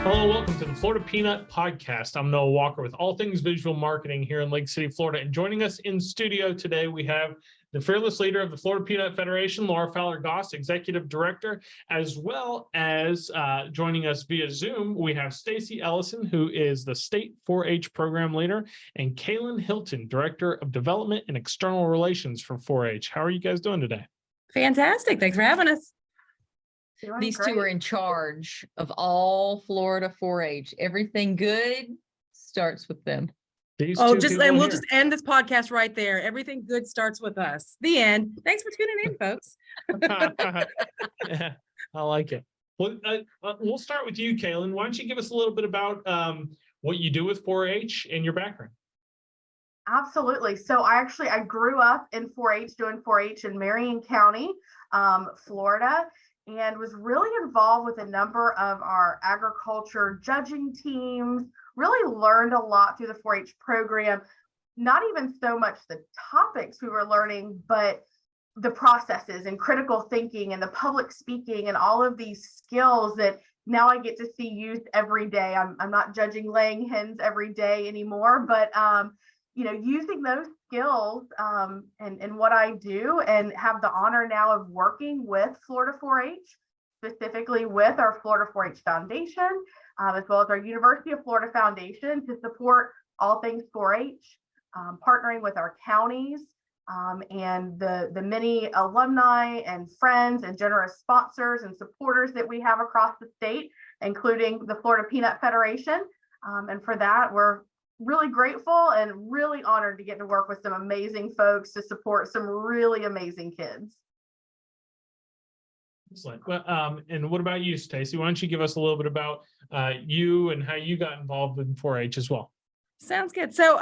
Hello, welcome to the Florida Peanut Podcast. I'm Noah Walker with all things visual marketing here in Lake City, Florida. And joining us in studio today, we have the fearless leader of the Florida Peanut Federation, Laura Fowler-Goss, Executive Director, as well as joining us via Zoom, we have Stacey Ellison, who is the State 4-H Program Leader, and Caylin Hilton, Director of Development and External Relations for 4-H. How are you guys doing today? Fantastic. Thanks for having us. These two are in charge of all Florida 4-H. Everything good starts with them. We'll just end this podcast right there. Everything good starts with us. The end. Thanks for tuning in, folks. Yeah, I like it. Well, we'll start with you, Caylin. Why don't you give us a little bit about what you do with 4-H and your background? Absolutely. So I grew up in 4-H, doing 4-H in Marion County, Florida, and was really involved with a number of our agriculture judging teams, really learned a lot through the 4-H program, not even so much the topics we were learning, but the processes and critical thinking and the public speaking and all of these skills that now I get to see used every day. I'm not judging laying hens every day anymore, but using those skills and what I do, and have the honor now of working with Florida 4-H, specifically with our Florida 4-H Foundation, as well as our University of Florida Foundation, to support all things 4-H, partnering with our counties and the many alumni and friends and generous sponsors and supporters that we have across the state, including the Florida Peanut Federation. And for that, we're really grateful and really honored to get to work with some amazing folks to support some really amazing kids. Excellent. Well, and what about you, Stacey? Why don't you give us a little bit about you and how you got involved in 4-H as well? Sounds good. So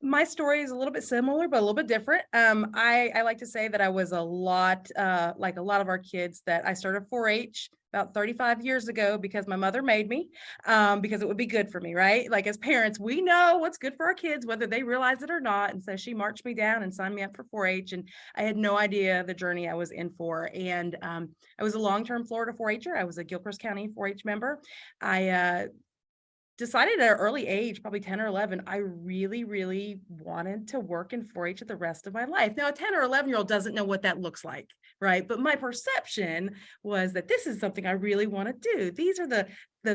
my story is a little bit similar, but a little bit different. I like to say that I was a lot like a lot of our kids, that I started 4-H about 35 years ago because my mother made me, because it would be good for me, right? Like, as parents, we know what's good for our kids, whether they realize it or not. And so she marched me down and signed me up for 4-H, and I had no idea the journey I was in for. And I was a long-term Florida 4-Her. I was a Gilchrist County 4-H member. I decided at an early age, probably 10 or 11, I really, really wanted to work in 4-H the rest of my life. Now, a 10 or 11-year-old doesn't know what that looks like, right? But my perception was that this is something I really want to do. These are the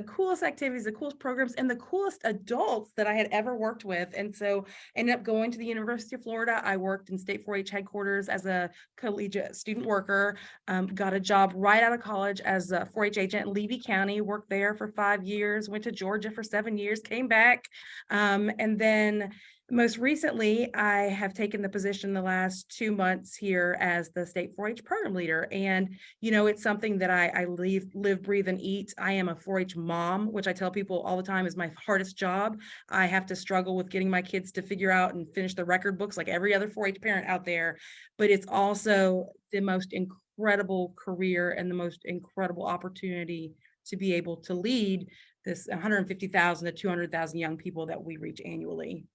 coolest activities, the coolest programs, and the coolest adults that I had ever worked with. And so I ended up going to the University of Florida. I worked in State 4-H headquarters as a collegiate student worker, got a job right out of college as a 4-H agent in Levy County, worked there for 5 years, went to Georgia for 7 years, came back. And then most recently, I have taken the position the last 2 months here as the State 4-H program leader. And, it's something that I live, breathe, and eat. I am a 4-H mom, which I tell people all the time is my hardest job. I have to struggle with getting my kids to figure out and finish the record books like every other 4-H parent out there. But it's also the most incredible career and the most incredible opportunity to be able to lead this 150,000 to 200,000 young people that we reach annually.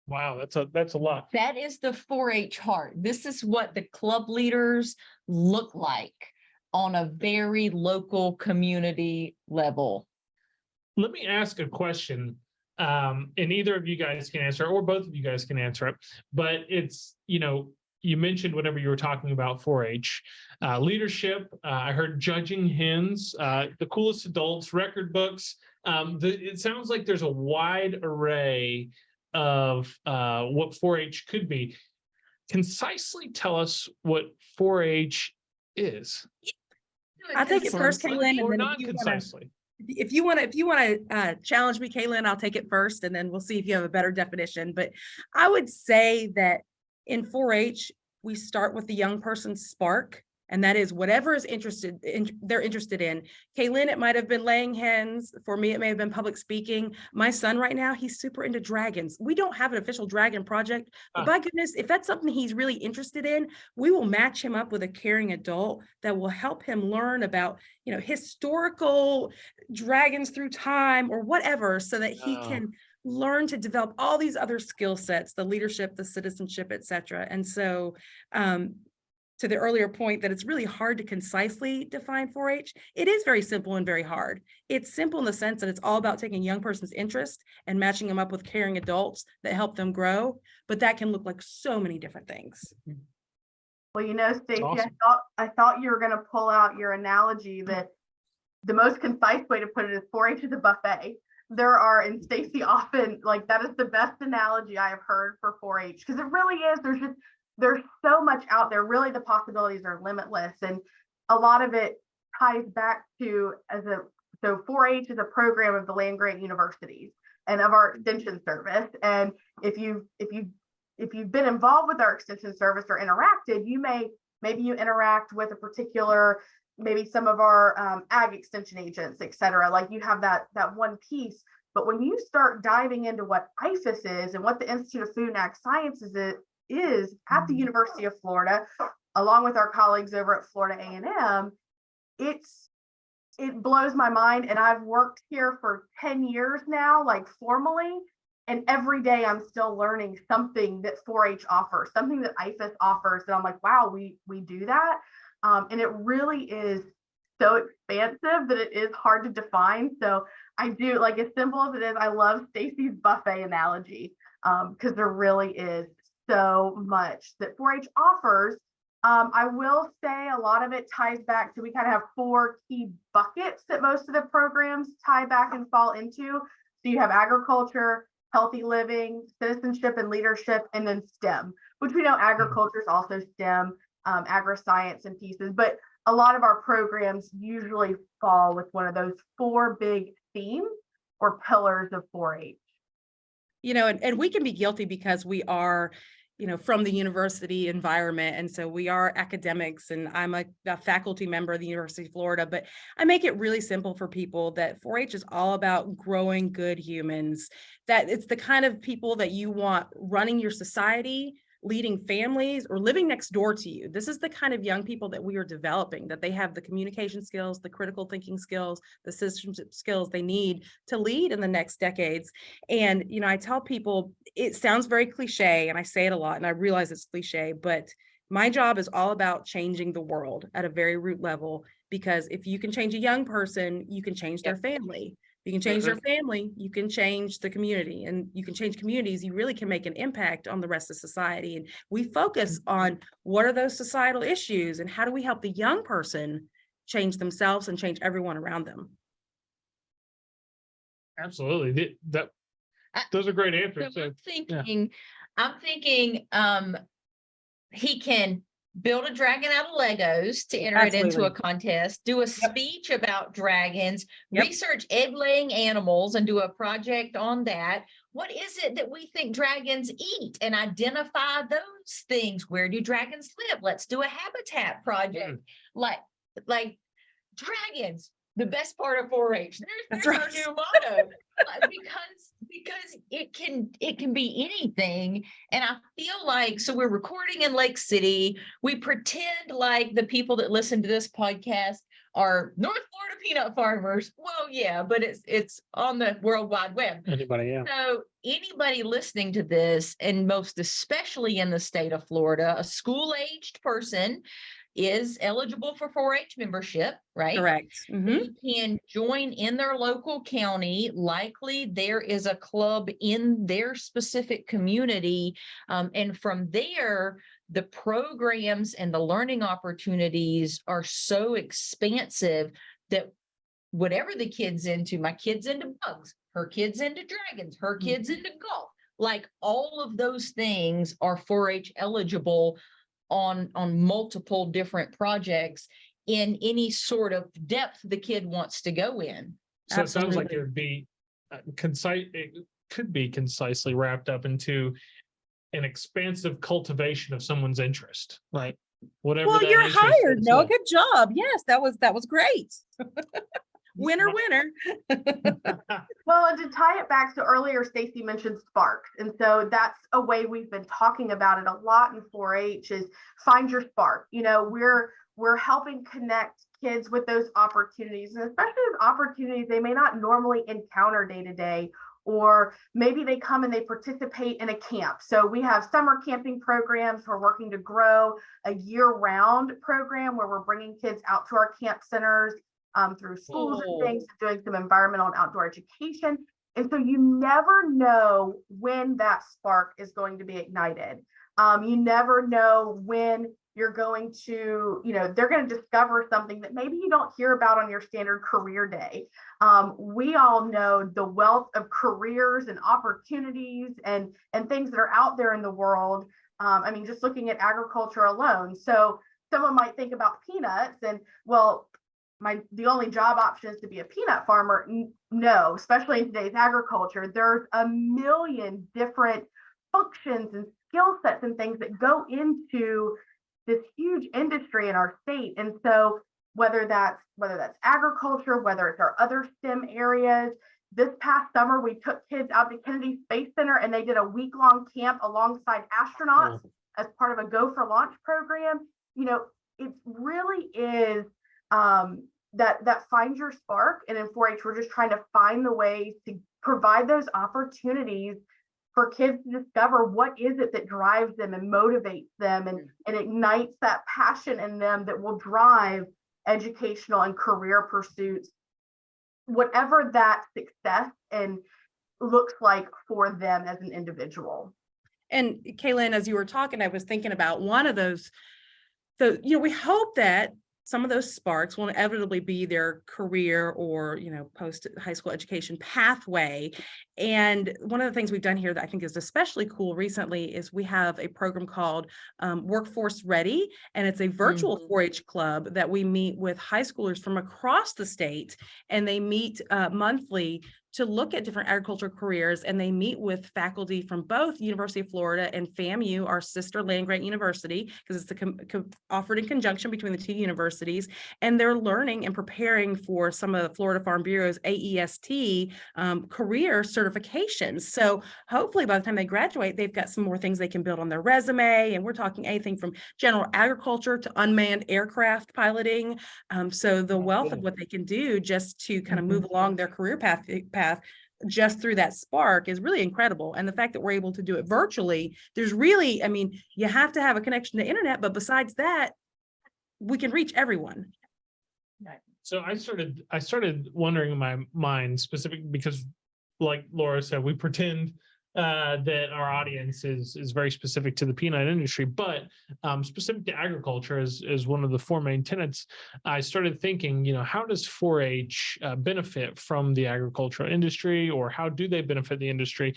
Wow, that's a lot. That is the 4-H heart. This is what the club leaders look like on a very local community level. Let me ask a question, and either of you guys can answer, or both of you guys can answer it. But it's, you mentioned whenever you were talking about 4-H leadership. I heard judging hens, the coolest adults, record books. It sounds like there's a wide array of what 4-H could be. Concisely tell us what 4-H is. I'll take it first, Caylin, or and then non-concisely. if you want to challenge me, Caylin, I'll take it first, and then we'll see if you have a better definition. But I would say that in 4-H, we start with the young person's spark. And that is whatever is they're interested in. Caylin, it might have been laying hens. For me, it may have been public speaking. My son right now, he's super into dragons. We don't have an official dragon project, but by goodness, if that's something he's really interested in, we will match him up with a caring adult that will help him learn about, historical dragons through time or whatever, so that he can learn to develop all these other skill sets, the leadership, the citizenship, et cetera. And so, to the earlier point that it's really hard to concisely define 4-H. It is very simple and very hard. It's simple in the sense that it's all about taking a young person's interest and matching them up with caring adults that help them grow. But that can look like so many different things. Well, you know, Stacey, awesome. I thought you were going to pull out your analogy that the most concise way to put it is 4-H is a buffet. There are, and Stacey often, like, that is the best analogy I have heard for 4-H, because it really is. There's so much out there. Really, the possibilities are limitless, and a lot of it ties back to so 4-H is a program of the land grant universities and of our extension service. And if you've been involved with our extension service or interacted, maybe you interact with a particular, maybe some of our ag extension agents, et cetera. Like, you have that one piece. But when you start diving into what IFAS is and what the Institute of Food and Ag Sciences is at the University of Florida, along with our colleagues over at Florida A&M, it blows my mind. And I've worked here for 10 years now, like formally, and every day I'm still learning something that 4-H offers, something that IFAS offers. And I'm like, wow, we do that. And it really is so expansive that it is hard to define. So I do, like, as simple as it is, I love Stacey's buffet analogy, because there really is so much that 4-H offers. I will say a lot of it ties back to, we kind of have 4 key buckets that most of the programs tie back and fall into. So you have agriculture, healthy living, citizenship and leadership, and then STEM, which we know agriculture is also STEM, agri-science and pieces. But a lot of our programs usually fall with one of those 4 big themes or pillars of 4-H. You know, and we can be guilty because we are, you know, from the university environment. And so we are academics, and I'm a faculty member of the University of Florida, but I make it really simple for people that 4-H is all about growing good humans, that it's the kind of people that you want running your society, leading families, or living next door to you. This is the kind of young people that we are developing, that they have the communication skills, the critical thinking skills, the citizenship skills they need to lead in the next decades. And, you know, I tell people, it sounds very cliche, and I say it a lot, and I realize it's cliche, but my job is all about changing the world at a very root level, because if you can change a young person, you can change their family. You can change their family, you can change the community, and you can change communities. You really can make an impact on the rest of society. And we focus on what are those societal issues and how do we help the young person change themselves and change everyone around them. Absolutely. Those are great answers. So I'm thinking he can build a dragon out of Legos to enter it into a contest, do a speech about dragons, research egg-laying animals and do a project on that. What is it that we think dragons eat, and identify those things? Where do dragons live? Let's do a habitat project. Like dragons, the best part of 4-H. There's our new motto. Because it can be anything. And I feel like, so we're recording in Lake City. We pretend like the people that listen to this podcast are North Florida peanut farmers. Well, yeah, but it's on the World Wide Web. So anybody listening to this, and most especially in the state of Florida, a school-aged person is eligible for 4-H membership, right? Correct. They can join in their local county. Likely there is a club in their specific community. And from there, the programs and the learning opportunities are so expansive that whatever the kid's into, my kid's into bugs, her kid's into dragons, her kid's into golf, like all of those things are 4-H eligible on multiple different projects in any sort of depth the kid wants to go in. So it sounds like it would be concise. It could be concisely wrapped up into an expansive cultivation of someone's interest, like whatever. Well, you're hired. No, good job. Yes, that was great. Winner. Well, and to tie it back to earlier, Stacey mentioned sparks. And so that's a way we've been talking about it a lot in 4-H is find your spark. You know, we're helping connect kids with those opportunities, and especially those opportunities they may not normally encounter day to day, or maybe they come and they participate in a camp. So we have summer camping programs. We're working to grow a year-round program where we're bringing kids out to our camp centers through schools and things, doing some environmental and outdoor education. And so you never know when that spark is going to be ignited. You never know when you're going to, they're going to discover something that maybe you don't hear about on your standard career day. We all know the wealth of careers and opportunities and things that are out there in the world. I mean, just looking at agriculture alone. So someone might think about peanuts and, well, the only job option is to be a peanut farmer. No, especially in today's agriculture, there's a million different functions and skill sets and things that go into this huge industry in our state. And so whether that's agriculture, whether it's our other STEM areas, this past summer we took kids out to Kennedy Space Center and they did a week-long camp alongside astronauts as part of a Go for Launch program. It really is that find your spark. And in 4-H, we're just trying to find the ways to provide those opportunities for kids to discover what is it that drives them and motivates them and ignites that passion in them that will drive educational and career pursuits, whatever that success and looks like for them as an individual. And Caylin, as you were talking, I was thinking about one of those, we hope that some of those sparks will inevitably be their career or, post high school education pathway. And one of the things we've done here that I think is especially cool recently is we have a program called Workforce Ready, and it's a virtual 4-H club that we meet with high schoolers from across the state, and they meet monthly to look at different agriculture careers, and they meet with faculty from both University of Florida and FAMU, our sister land-grant university, because it's offered in conjunction between the two universities, and they're learning and preparing for some of the Florida Farm Bureau's AEST career certifications. So hopefully by the time they graduate, they've got some more things they can build on their resume, and we're talking anything from general agriculture to unmanned aircraft piloting. So the wealth of what they can do just to kind of move along their career path just through that spark is really incredible. And the fact that we're able to do it virtually, there's really, you have to have a connection to the internet, but besides that, we can reach everyone. So I started wondering in my mind specifically because, like Laura said, we pretend that our audience is very specific to the peanut industry, but specific to agriculture is one of the four main tenets. I started thinking, how does 4-H benefit from the agricultural industry, or how do they benefit the industry?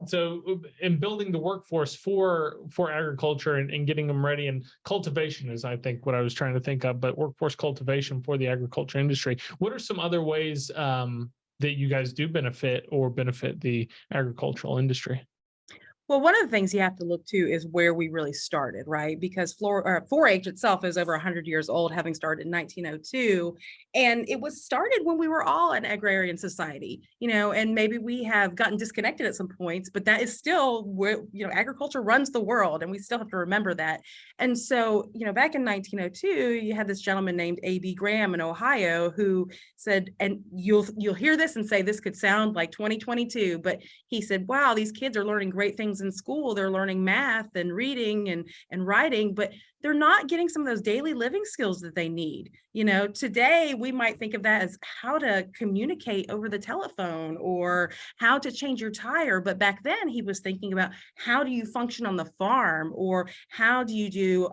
So in building the workforce for agriculture and getting them ready, and cultivation is, I think, what I was trying to think of, but workforce cultivation for the agriculture industry. What are some other ways that you guys do benefit the agricultural industry? Well, one of the things you have to look to is where we really started, right? Because 4-H itself is over 100 years old, having started in 1902. And it was started when we were all an agrarian society, and maybe we have gotten disconnected at some points, but that is still where, agriculture runs the world, and we still have to remember that. And so, back in 1902, you had this gentleman named A.B. Graham in Ohio who said, and you'll hear this and say, this could sound like 2022, but he said, wow, these kids are learning great things in school. They're learning math and reading and writing, but they're not getting some of those daily living skills that they need. Today we might think of that as how to communicate over the telephone or how to change your tire. But back then he was thinking about how do you function on the farm, or how do you do,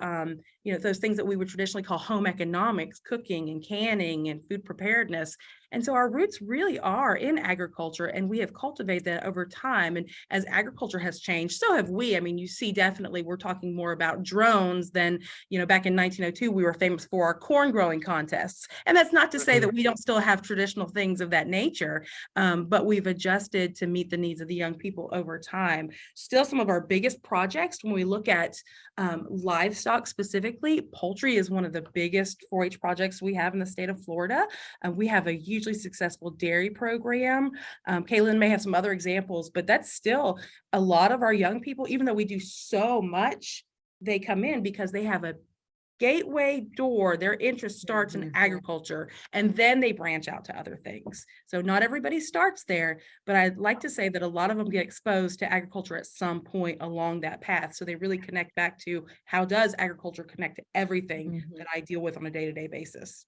those things that we would traditionally call home economics, cooking and canning and food preparedness. And so our roots really are in agriculture, and we have cultivated that over time. And as agriculture has changed, so have we. You see, definitely we're talking more about drones than, back in 1902, we were famous for our corn growing contests. And that's not to say that we don't still have traditional things of that nature, but we've adjusted to meet the needs of the young people over time. Still, some of our biggest projects, when we look at livestock specifically, poultry is one of the biggest 4-H projects we have in the state of Florida. We have a hugely successful dairy program. Caylin may have some other examples, but that's still a lot of our young people, even though we do so much, they come in because they have a gateway door, their interest starts in agriculture, and then they branch out to other things. So not everybody starts there, but I'd like to say that a lot of them get exposed to agriculture at some point along that path. So they really connect back to how does agriculture connect to everything that I deal with on a day-to-day basis.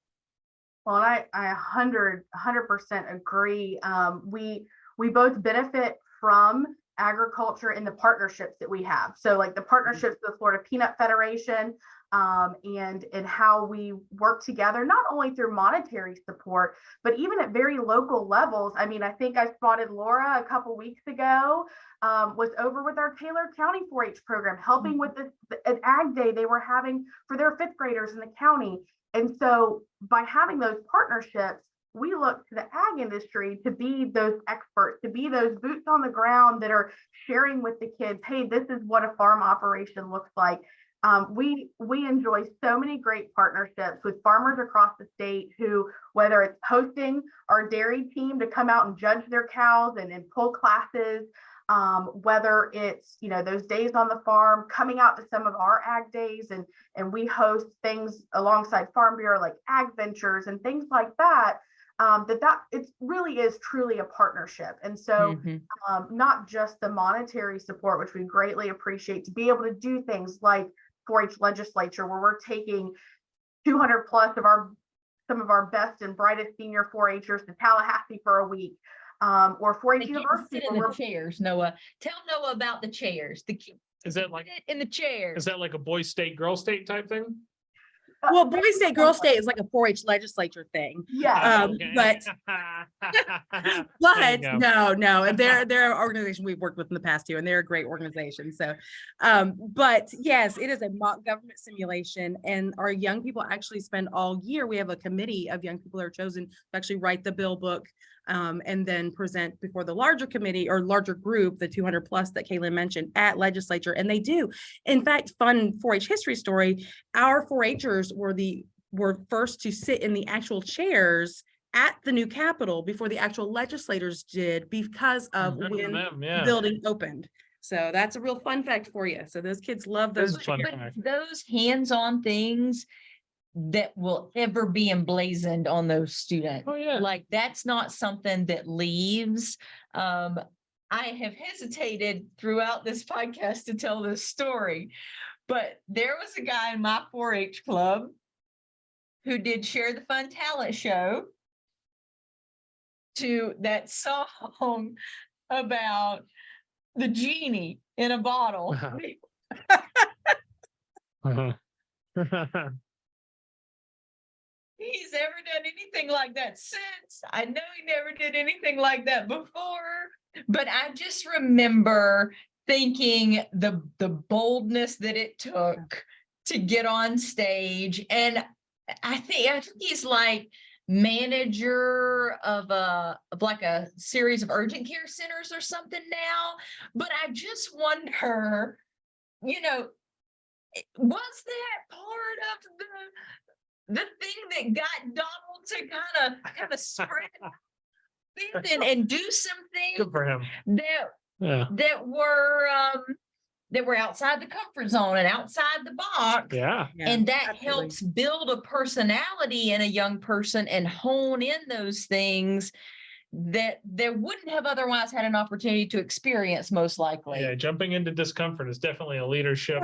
Well, I 100% agree. We both benefit from agriculture in the partnerships that we have. So like the partnerships with the Florida Peanut Federation, and how we work together, not only through monetary support, but even at very local levels. I mean, I think I spotted Laura a couple weeks ago, was over with our Taylor County 4-H program, helping with an ag day they were having for their 5th graders in the county. And so by having those partnerships, we look to the ag industry to be those experts, to be those boots on the ground that are sharing with the kids, hey, this is what a farm operation looks like. We enjoy so many great partnerships with farmers across the state who, whether it's hosting our dairy team to come out and judge their cows and pull classes, whether it's, those days on the farm, coming out to some of our ag days, and we host things alongside Farm Bureau like Ag Ventures and things like that. That it really is truly a partnership. And so not just the monetary support, which we greatly appreciate, to be able to do things like 4-H legislature, where we're taking 200 plus of some of our best and brightest senior 4-Hers to Tallahassee for a week, or 4-H University. In the chairs, Noah. Tell Noah about the chairs. Is that like in the chairs? Is that like a boy state, girl state type thing? Well, boy state, girl state is like a 4-H legislature thing. Yeah. But no, and they're an organization we've worked with in the past too, and they're a great organization. So, but yes, it is a mock government simulation, and our young people actually spend all year. We have a committee of young people that are chosen to actually write the bill book, and then present before the larger committee or larger group, the 200 plus that Caylin mentioned, at legislature. And they do. In fact, fun 4-H history story, our 4-Hers were first to sit in the actual chairs at the new Capitol before the actual legislators did, because of when the building opened. So that's a real fun fact for you. So those kids love those. Those hands-on things that will ever be emblazoned on those students. Oh yeah. Like that's not something that leaves. I have hesitated throughout this podcast to tell this story, but there was a guy in my 4-H club who did Share the Fun talent show to that song about the genie in a bottle. He's ever done anything like that since. I know he never did anything like that before, but I just remember thinking the boldness that it took to get on stage. And I think he's like manager of like a series of urgent care centers or something now. But I just wonder, was that part of the thing that got Donald to kind of spread and do some things Good for him. that were outside the comfort zone and outside the box. Yeah. And that absolutely helps build a personality in a young person and hone in those things that they wouldn't have otherwise had an opportunity to experience, most likely. Yeah, jumping into discomfort is definitely a leadership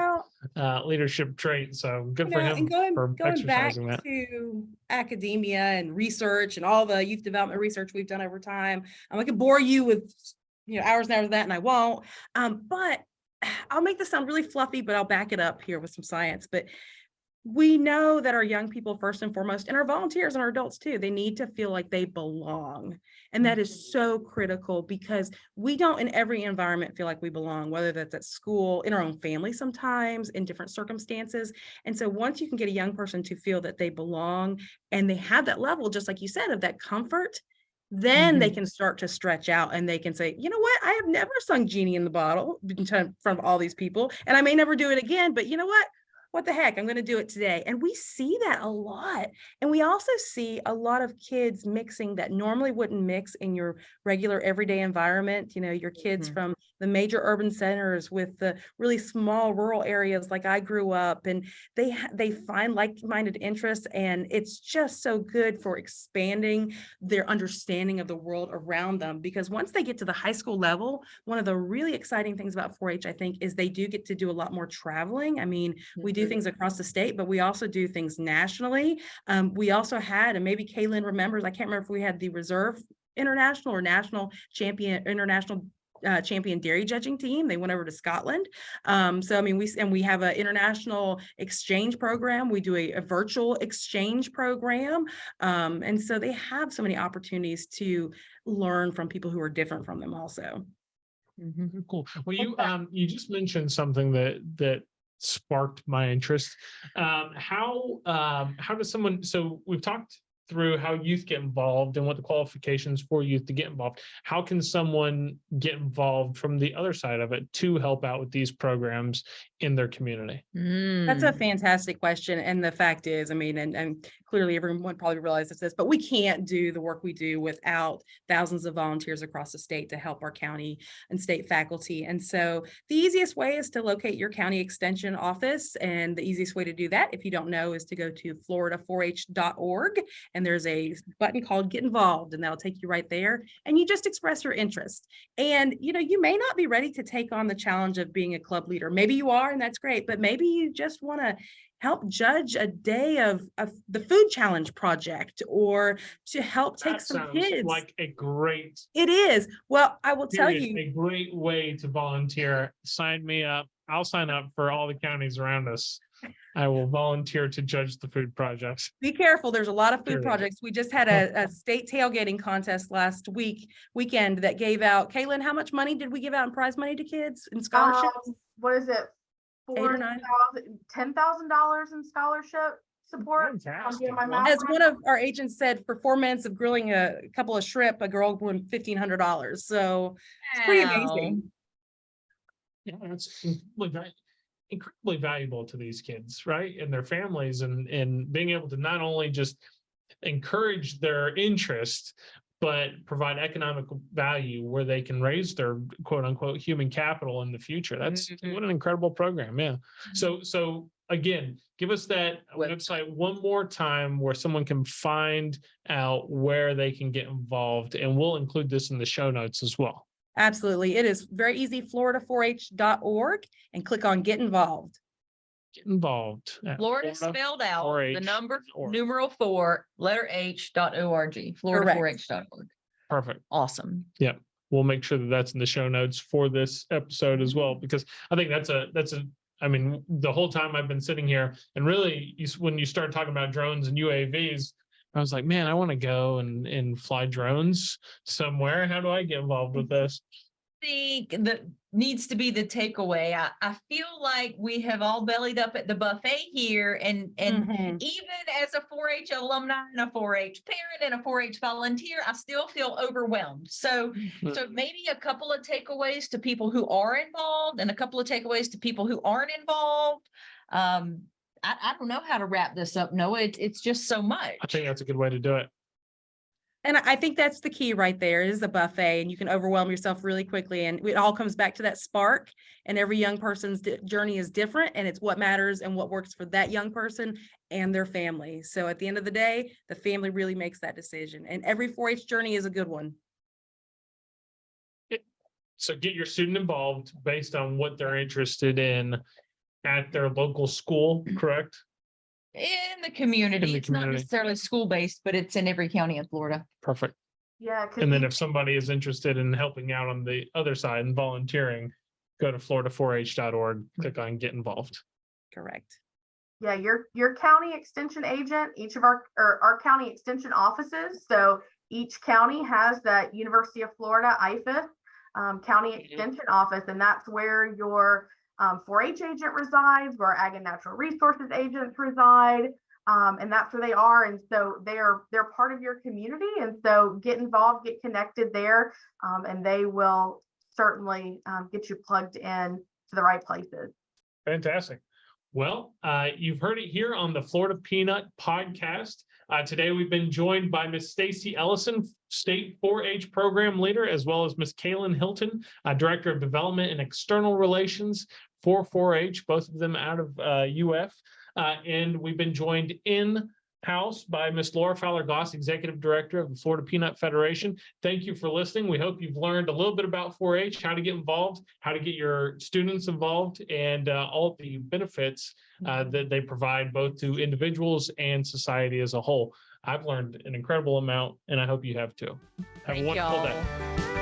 trait. So good for him for going back exercising that. to academia and research and all the youth development research we've done over time. I could bore you with hours and hours of that, and I won't. But I'll make this sound really fluffy, but I'll back it up here with some science. But we know that our young people, first and foremost, and our volunteers and our adults too, they need to feel like they belong. And that is so critical, because we don't in every environment feel like we belong, whether that's at school, in our own family, sometimes in different circumstances. And so once you can get a young person to feel that they belong and they have that level, just like you said, of that comfort, then they can start to stretch out and they can say, you know what, I have never sung Genie in the Bottle in front of all these people, and I may never do it again, but you know what? what the heck, I'm going to do it today. And we see that a lot. And we also see a lot of kids mixing that normally wouldn't mix in your regular everyday environment. You know, your kids Mhm. from the major urban centers with the really small rural areas like I grew up, and they find like-minded interests, and it's just so good for expanding their understanding of the world around them. Because once they get to the high school level, one of the really exciting things about 4-H, I think, is they do get to do a lot more traveling. I mean, we do things across the state, but we also do things nationally. We also had, and maybe Caylin remembers, I can't remember if we had the reserve international or national champion, international champion dairy judging team. They went over to Scotland. So I mean, we have an international exchange program. We do a virtual exchange program. And so they have so many opportunities to learn from people who are different from them also. Cool. Well, you just mentioned something that sparked my interest. How does someone? So we've talked through how youth get involved and what the qualifications for youth to get involved. How can someone get involved from the other side of it to help out with these programs in their community? That's a fantastic question. And the fact is, I mean, and clearly everyone probably realizes this, but we can't do the work we do without thousands of volunteers across the state to help our county and state faculty. And so the easiest way is to locate your county extension office. And the easiest way to do that, if you don't know, is to go to florida4h.org. And there's a button called Get Involved, and that'll take you right there. And you just express your interest. And, you know, you may not be ready to take on the challenge of being a club leader. Maybe you are, and that's great. But maybe you just want to help judge a day of the food challenge project, or to help take That some sounds kids. like a great It is. Well, I will tell period, you, a great way to volunteer. Sign me up. I'll sign up for all the counties around us. I will volunteer to judge the food projects. be careful. There's a lot of food Period. projects. We just had a state tailgating contest last weekend that gave out. Caylin, how much money did we give out in prize money to kids and scholarships? What is it? 8 or 9. $10,000 in scholarship support. Fantastic. I'm doing my Well, math As right. one of our agents said, for 4 minutes of grilling a couple of shrimp, a girl won $1,500. So it's pretty amazing. Yeah, it's incredibly valuable to these kids, right? And their families, and being able to not only just encourage their interest, but provide economic value where they can raise their quote unquote human capital in the future. That's what an incredible program. Yeah. So again, give us that website one more time where someone can find out where they can get involved, and we'll include this in the show notes as well. Absolutely. It is very easy, florida4h.org, and click on Get Involved. Get involved. Florida spelled out, the 4H number, org. numeral 4, letter H.org, florida4h.org. Perfect. Awesome. Yeah. We'll make sure that that's in the show notes for this episode as well, because I think I mean, the whole time I've been sitting here, and really when you start talking about drones and UAVs, I was like, man, I want to go and fly drones somewhere. How do I get involved with this? Think that needs to be the takeaway. I feel like we have all bellied up at the buffet here, and even as a 4-H alumni and a 4-H parent and a 4-H volunteer, I still feel overwhelmed. So maybe a couple of takeaways to people who are involved, and a couple of takeaways to people who aren't involved. I don't know how to wrap this up, Noah. It's just so much. I think that's a good way to do it. And I think that's the key right there, is the buffet, and you can overwhelm yourself really quickly. And it all comes back to that spark, and every young person's journey is different, and it's what matters and what works for that young person and their family. So at the end of the day, the family really makes that decision, and every 4-H journey is a good one. So get your student involved based on what they're interested in at their local school, correct? In the community. It's not necessarily school-based, but it's in every county in Florida. Perfect. Yeah. And then if somebody is interested in helping out on the other side and volunteering, go to florida4h.org, click on Get Involved. Correct. Yeah, your county extension agent, each of our county extension offices. So each county has that University of Florida IFIS county extension office, and that's where your 4-H agent resides, where Ag and Natural Resources agents reside, and that's where they are. And so they're part of your community. And so get involved, get connected there, and they will certainly get you plugged in to the right places. Fantastic. Well, you've heard it here on the Florida Peanut podcast. Today, we've been joined by Miss Stacey Ellison, State 4-H Program Leader, as well as Miss Caylin Hilton, Director of Development and External Relations for 4-H, both of them out of UF. And we've been joined in-house by Miss Laura Fowler-Goss, Executive Director of the Florida Peanut Federation. Thank you for listening. We hope you've learned a little bit about 4-H, how to get involved, how to get your students involved, and all the benefits that they provide both to individuals and society as a whole. I've learned an incredible amount, and I hope you have too. Have a Thank wonderful y'all. day.